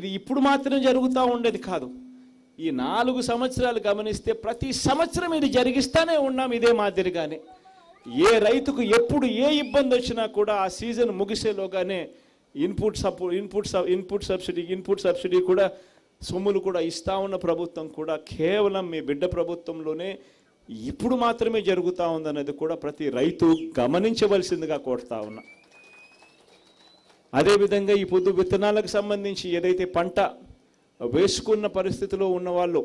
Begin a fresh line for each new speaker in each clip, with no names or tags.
ఇది ఇప్పుడు మాత్రం జరుగుతూ ఉండేది కాదు. ఈ 4 సంవత్సరాలు గమనిస్తే ప్రతి సంవత్సరం ఇది జరిగిస్తానే ఉన్నాం. ఇదే మాదిరిగానే ఏ రైతుకు ఎప్పుడు ఏ ఇబ్బంది వచ్చినా కూడా ఆ సీజన్ ముగిసేలోగానే ఇన్పుట్ సబ్సిడీ కూడా సొమ్ములు కూడా ఇస్తా ఉన్న ప్రభుత్వం కూడా కేవలం మీ బిడ్డ ప్రభుత్వంలోనే ఇప్పుడు మాత్రమే జరుగుతూ ఉందనేది కూడా ప్రతి రైతు గమనించవలసిందిగా కోరుతా ఉన్నా. అదేవిధంగా ఈ పొద్దు విత్తనాలకు సంబంధించి ఏదైతే పంట వేసుకున్న పరిస్థితిలో ఉన్నవాళ్ళు,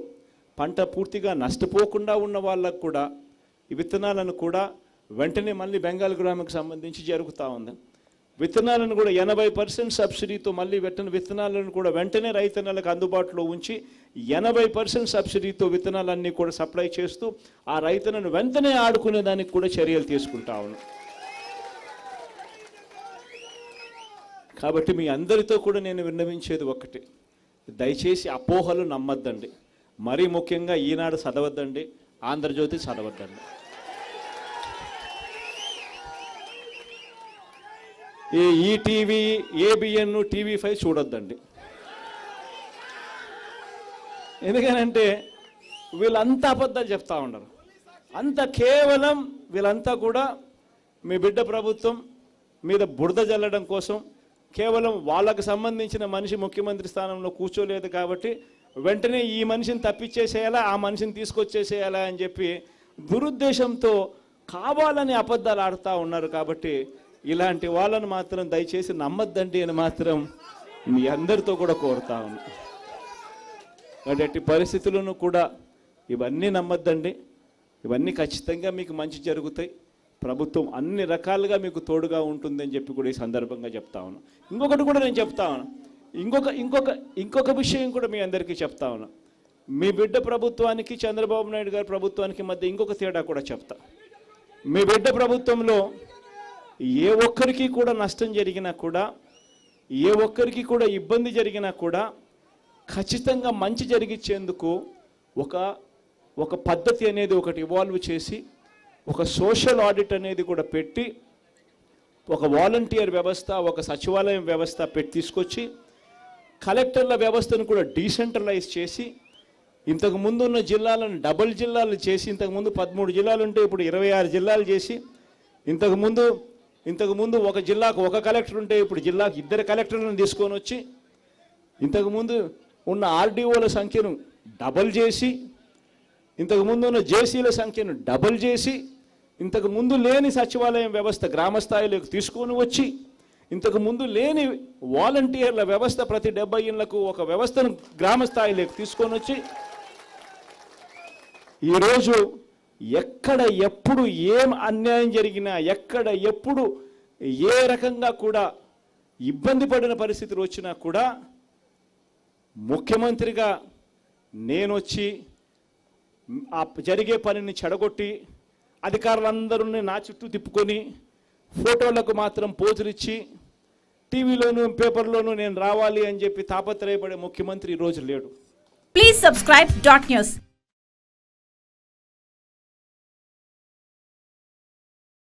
పంట పూర్తిగా నష్టపోకుండా ఉన్న వాళ్ళకు కూడా ఈ విత్తనాలను కూడా వెంటనే మళ్ళీ బెంగాల్ గ్రామంకి సంబంధించి జరుగుతూ ఉంది. విత్తనాలను కూడా 80% సబ్సిడీతో మళ్ళీ విత్తనాలను కూడా వెంటనే రైతన్నలకు అందుబాటులో ఉంచి 80% సబ్సిడీతో విత్తనాలన్నీ కూడా సప్లై చేస్తూ ఆ రైతన్నను వెంటనే ఆడుకునేదానికి కూడా చర్యలు తీసుకుంటా ఉన్నాం. కాబట్టి మీ అందరితో కూడా నేను విన్నవించేది ఒకటి, దయచేసి అపోహలు నమ్మద్దండి. మరీ ముఖ్యంగా ఈనాడు చదవద్దండి, ఆంధ్రజ్యోతి చదవద్దండి. ఈ ఈటీవీ, ఏబిఎన్, TV5 చూడొద్దండి. ఎందుకనంటే వీళ్ళంతా అబద్ధాలు చెప్తా ఉన్నారు. కేవలం వీళ్ళంతా కూడా మీ బిడ్డ ప్రభుత్వం మీద బురద జల్లడం కోసం, కేవలం వాళ్ళకు సంబంధించిన మనిషి ముఖ్యమంత్రి స్థానంలో కూర్చోలేదు కాబట్టి వెంటనే ఈ మనిషిని తప్పించేసేయాలా, ఆ మనిషిని తీసుకొచ్చేసేయాలా అని చెప్పి దురుద్దేశంతో కావాలని అబద్ధాలు ఆడుతూ ఉన్నారు. కాబట్టి ఇలాంటి వాళ్ళను మాత్రం దయచేసి నమ్మద్దండి అని మాత్రం మీ అందరితో కూడా కోరుతా ఉన్నాను. అట్టి పరిస్థితులను కూడా ఇవన్నీ నమ్మద్దండి. ఇవన్నీ ఖచ్చితంగా మీకు మంచి జరుగుతాయి. ప్రభుత్వం అన్ని రకాలుగా మీకు తోడుగా ఉంటుందని చెప్పి కూడా ఈ సందర్భంగా చెప్తా ఉన్నాను. ఇంకొకటి కూడా నేను చెప్తా ఉన్నాను, ఇంకొక విషయం కూడా మీ అందరికీ చెప్తా ఉన్నా. మీ బిడ్డ ప్రభుత్వానికి చంద్రబాబు నాయుడు గారి ప్రభుత్వానికి మధ్య ఇంకొక తేడా కూడా చెప్తా. మీ బిడ్డ ప్రభుత్వంలో ఏ ఒక్కరికి కూడా నష్టం జరిగినా కూడా, ఏ ఒక్కరికి కూడా ఇబ్బంది జరిగినా కూడా ఖచ్చితంగా మంచి జరిగించేందుకు ఒక పద్ధతి అనేది ఒకటి ఇవాల్వ్ చేసి, ఒక సోషల్ ఆడిట్ అనేది కూడా పెట్టి, ఒక వాలంటీర్ వ్యవస్థ, ఒక సచివాలయం వ్యవస్థ తీసుకొచ్చి కలెక్టర్ల వ్యవస్థను కూడా డీసెంట్రలైజ్ చేసి, ఇంతకుముందు ఉన్న జిల్లాలను డబుల్ జిల్లాలు చేసి, ఇంతకుముందు 13 జిల్లాలు ఉంటే ఇప్పుడు 26 జిల్లాలు చేసి, ఇంతకుముందు ఒక జిల్లాకు ఒక కలెక్టర్ ఉంటే ఇప్పుడు జిల్లాకు 2 కలెక్టర్లను తీసుకొని వచ్చి, ఇంతకుముందు ఉన్న ఆర్డీఓల సంఖ్యను డబల్ చేసి, ఇంతకుముందు ఉన్న జేసీల సంఖ్యను డబల్ చేసి, ఇంతకుముందు లేని సచివాలయం వ్యవస్థ గ్రామ స్థాయిలోకి తీసుకొని వచ్చి, ఇంతకుముందు లేని వాలంటీర్ల వ్యవస్థ ప్రతి 70 ఇళ్లకు ఒక వ్యవస్థను గ్రామ స్థాయిలోకి తీసుకొని వచ్చి, ఈరోజు ఎక్కడ ఎప్పుడు ఏం అన్యాయం జరిగినా, ఎక్కడ ఎప్పుడు ఏ రకంగా కూడా ఇబ్బంది పడిన పరిస్థితులు వచ్చినా కూడా ముఖ్యమంత్రిగా నేను వచ్చి ఆ జరిగే పనిని చెడగొట్టి అధికారులందరూ నా చుట్టూ తిప్పుకొని ఫోటోలకు మాత్రం పోజులిచ్చి టీవీలోను పేపర్లోనూ నేను రావాలి అని చెప్పి తాపత్రయపడే ముఖ్యమంత్రి ఈరోజు లేడు.
Please subscribe .news.